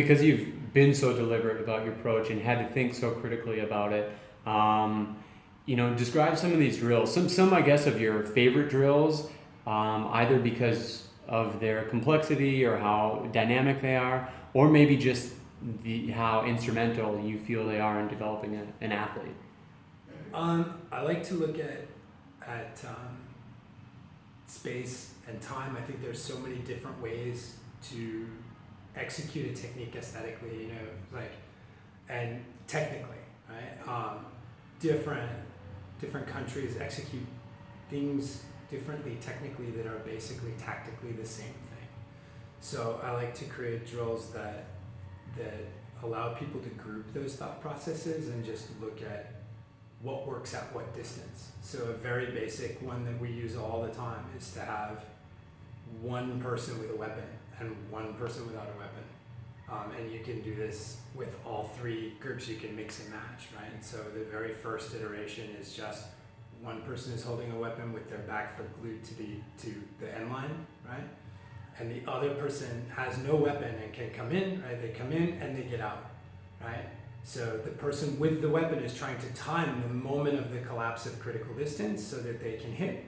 Because you've been so deliberate about your approach and had to think so critically about it, describe some of these drills. Some I guess of your favorite drills, either because of their complexity or how dynamic they are, or maybe just how instrumental you feel they are in developing an athlete. I like to look at space and time. I think there's so many different ways to execute a technique aesthetically, and technically, right? Different countries execute things differently technically that are basically tactically the same thing. So I like to create drills that allow people to group those thought processes and just look at what works at what distance. So a very basic one that we use all the time is to have one person with a weapon and one person without a weapon. And you can do this with all three groups. You can mix and match, right? So the very first iteration is just one person is holding a weapon with their back foot glued to the end line, right? And the other person has no weapon and can come in, right? They come in and they get out, right? So the person with the weapon is trying to time the moment of the collapse of critical distance so that they can hit,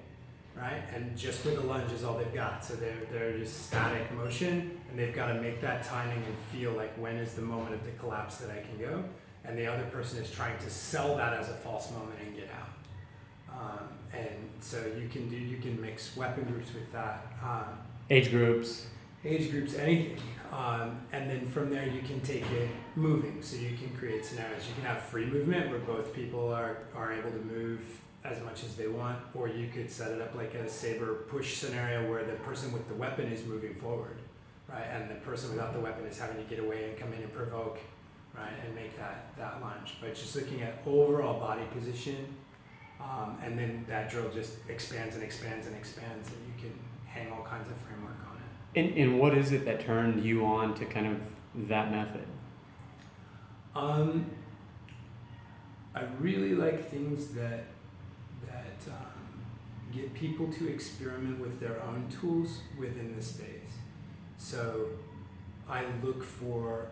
right? And just with a lunge is all they've got. So they're just static motion, and they've got to make that timing and feel like when is the moment of the collapse that I can go. And the other person is trying to sell that as a false moment and get out. And so you can mix weapon groups with that. Age groups, anything. And then from there you can take it moving. So you can create scenarios. You can have free movement where both people are able to move as much as they want, or you could set it up like a saber push scenario where the person with the weapon is moving forward, right? And the person without the weapon is having to get away and come in and provoke, right? And make that lunge. But just looking at overall body position, and then that drill just expands and expands and expands, and you can hang all kinds of framework on it. And what is it that turned you on to kind of that method? I really like things that get people to experiment with their own tools within the space. So I look for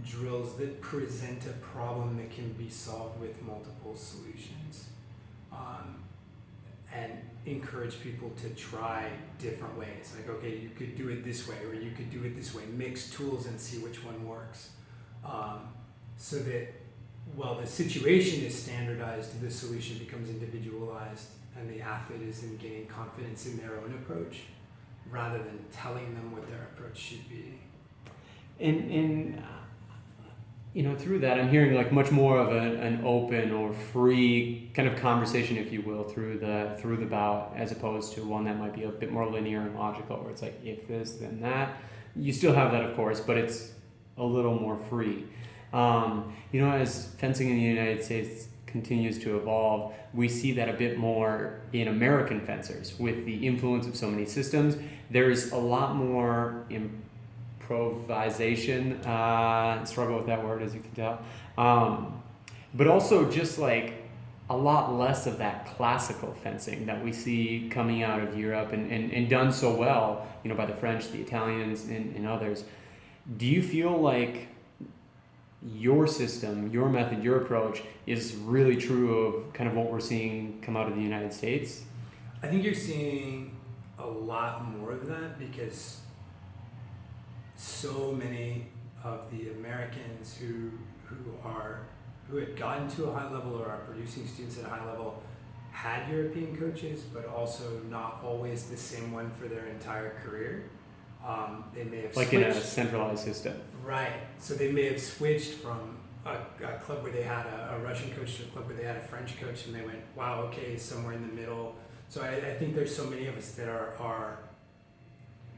drills that present a problem that can be solved with multiple solutions, and encourage people to try different ways. Like, okay, you could do it this way, or you could do it this way. Mix tools and see which one works. So that while the situation is standardized, the solution becomes individualized, and the athlete is then gaining confidence in their own approach, rather than telling them what their approach should be. And through that, I'm hearing like much more of an open or free kind of conversation, if you will, through the bout, as opposed to one that might be a bit more linear and logical, where it's like, if this, then that. You still have that, of course, but it's a little more free. As fencing in the United States continues to evolve, we see that a bit more in American fencers. With the influence of so many systems, there's a lot more improvisation, struggle with that word, as you can tell, but also just like a lot less of that classical fencing that we see coming out of Europe and done so well, by the French, the Italians, and others. Do you feel like your system, your method, your approach is really true of kind of what we're seeing come out of the United States? I think you're seeing a lot more of that because so many of the Americans who had gotten to a high level or are producing students at a high level had European coaches, but also not always the same one for their entire career. They may have like switched. In a centralized system. Right. So they may have switched from a club where they had a Russian coach to a club where they had a French coach, and they went, wow, okay, somewhere in the middle. So I think there's so many of us that are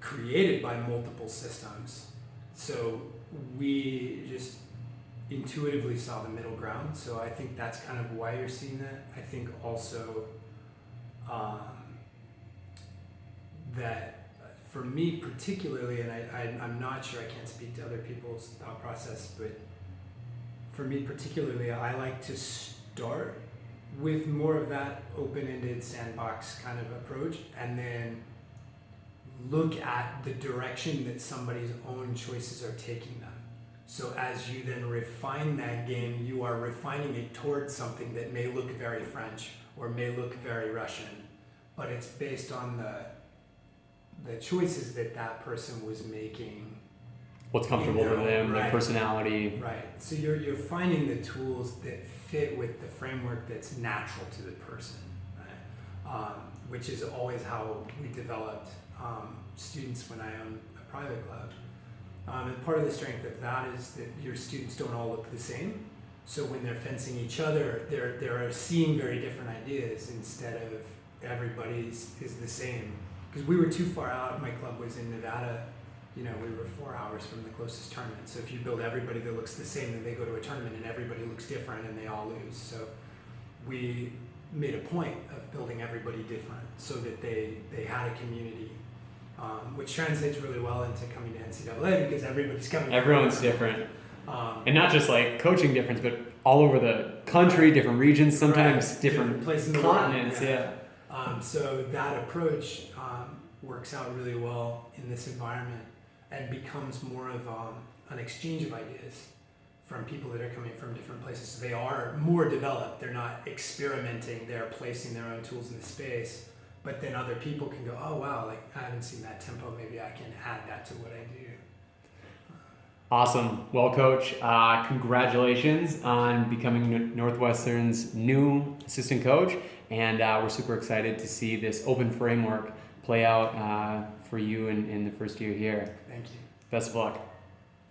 created by multiple systems. So we just intuitively saw the middle ground. So I think that's kind of why you're seeing that. I think also that for me particularly, and I'm not sure, I can't speak to other people's thought process, but for me particularly, I like to start with more of that open-ended sandbox kind of approach, and then look at the direction that somebody's own choices are taking them. So as you then refine that game, you are refining it towards something that may look very French or may look very Russian, but it's based on the choices that that person was making. What's comfortable for them, their personality. Right. So you're finding the tools that fit with the framework that's natural to the person, right? Which is always how we developed students when I owned a private club. And part of the strength of that is that your students don't all look the same. So when they're fencing each other, they're seeing very different ideas instead of everybody's is the same. Because we were too far out. My club was in Nevada. You know, we were 4 hours from the closest tournament. So if you build everybody that looks the same, then they go to a tournament and everybody looks different and they all lose. So we made a point of building everybody different so that they had a community, which translates really well into coming to NCAA because everybody's coming. Everyone's different. And not just like coaching difference, but all over the country, different regions, sometimes different places in the continents. world, so that approach works out really well in this environment and becomes more of an exchange of ideas from people that are coming from different places. So they are more developed. They're not experimenting. They're placing their own tools in the space. But then other people can go, oh, wow, like I haven't seen that tempo. Maybe I can add that to what I do. Awesome. Well, Coach, congratulations on becoming Northwestern's new assistant coach. And we're super excited to see this open framework play out for you in the first year here. Thank you. Best of luck.